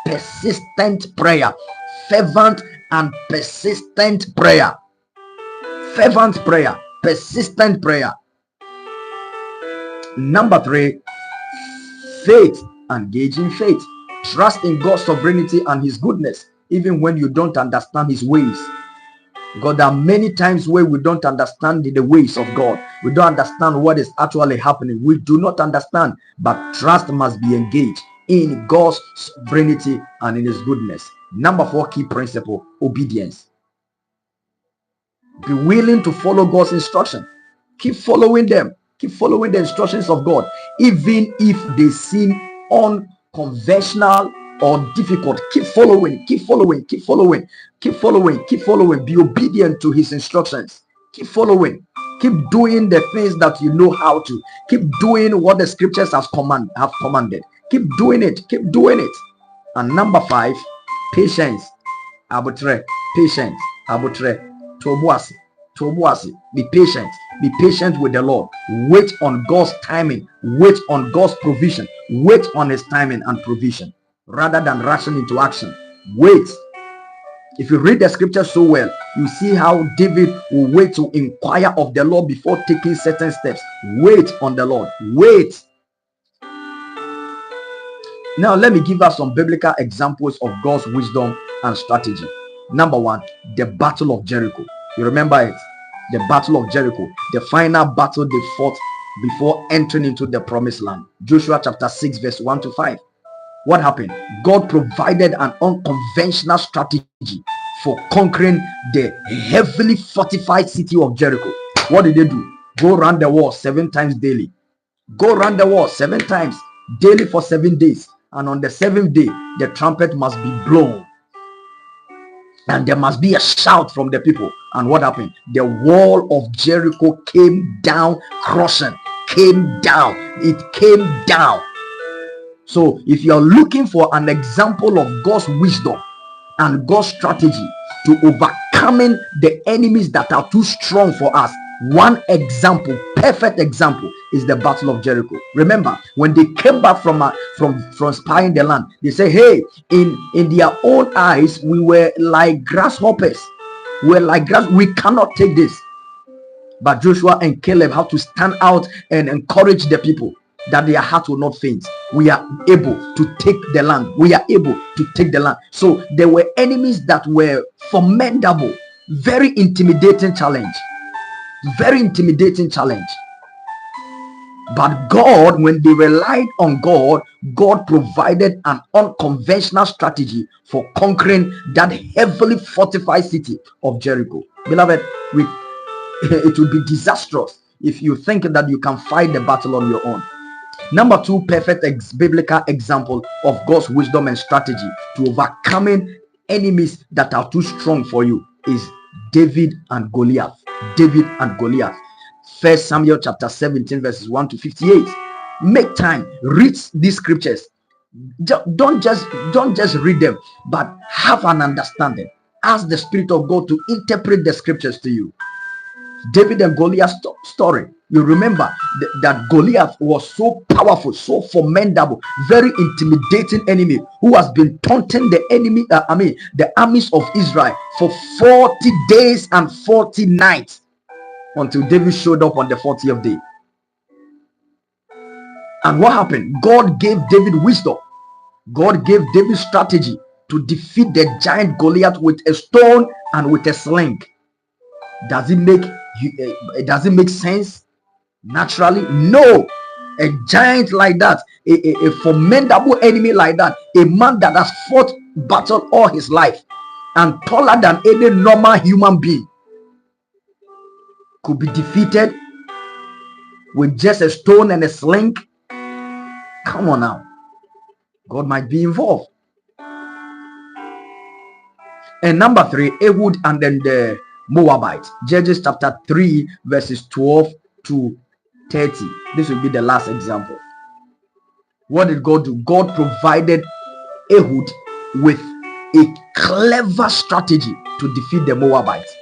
persistent prayer. Fervent and persistent prayer. Fervent prayer, persistent prayer. Number 3, faith. Engage in faith. Trust in God's sovereignty and his goodness, even when you don't understand his ways. God, there are many times where we don't understand the ways of God. We don't understand what is actually happening. We do not understand, but trust must be engaged in God's sovereignty and in his goodness. Number 4 key principle, obedience. Be willing to follow God's instruction. Keep following them. Keep following the instructions of God, even if they seem unconventional or difficult. Keep following, keep following, keep following, keep following, keep following. Be obedient to his instructions. Keep following. Keep doing the things that you know how to. Keep doing what the scriptures have commanded. Keep doing it. Keep doing it. And number 5, patience. Abutre, patience. Abutre, tobuasi, tobuasi. Be patient. Be patient with the Lord. Wait on God's timing. Wait on God's provision. Wait on his timing and provision, rather than rushing into action. Wait. If you read the scripture so well, you see how David will wait to inquire of the Lord before taking certain steps. Wait on the Lord. Wait. Now, let me give us some biblical examples of God's wisdom and strategy. Number 1, the Battle of Jericho. You remember it? The Battle of Jericho, the final battle they fought before entering into the promised land. Joshua chapter 6 verse 1 to 5. What happened? God provided an unconventional strategy for conquering the heavily fortified city of Jericho. What did they do? Go around the wall 7 times daily. Go around the wall 7 times daily for 7 days. And on the 7th day, the trumpet must be blown. And there must be a shout from the people. And what happened? The wall of Jericho came down, crushing. Came down. It came down. So if you are looking for an example of God's wisdom and God's strategy to overcoming the enemies that are too strong for us, one example, perfect example, is the Battle of Jericho. Remember, when they came back from spying the land, they say, hey, in their own eyes, we were like grasshoppers. We're like grass. We cannot take this. But Joshua and Caleb have to stand out and encourage the people that their heart will not faint. We are able to take the land. We are able to take the land. So there were enemies that were formidable. Very intimidating challenge. Very intimidating challenge. But God, when they relied on God, God provided an unconventional strategy for conquering that heavily fortified city of Jericho. Beloved, it will be disastrous if you think that you can fight the battle on your own. Number 2 perfect biblical example of God's wisdom and strategy to overcoming enemies that are too strong for you is David and Goliath. David and Goliath. 1 Samuel chapter 17 verses 1 to 58. Make time, read these scriptures. Don't just read them, but have an understanding. Ask the Spirit of God to interpret the scriptures to you. David and Goliath's story. You remember that Goliath was so powerful, so formidable, very intimidating enemy who has been taunting the armies of Israel for 40 days and 40 nights until David showed up on the 40th day. And what happened? God gave David wisdom. God gave David strategy to defeat the giant Goliath with a stone and with a sling. Does it make sense naturally? No. A giant like that, a formidable enemy like that, a man that has fought battle all his life and taller than any normal human being, could be defeated with just a stone and a sling. Come on now. God might be involved. And number 3, Ehud and then the Moabites. Judges chapter 3 verses 12 to 30. This will be the last example. What did God do? God provided Ehud with a clever strategy to defeat the Moabites.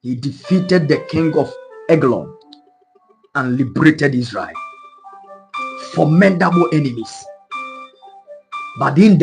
He defeated the king of Eglon and liberated Israel. Formidable enemies. But in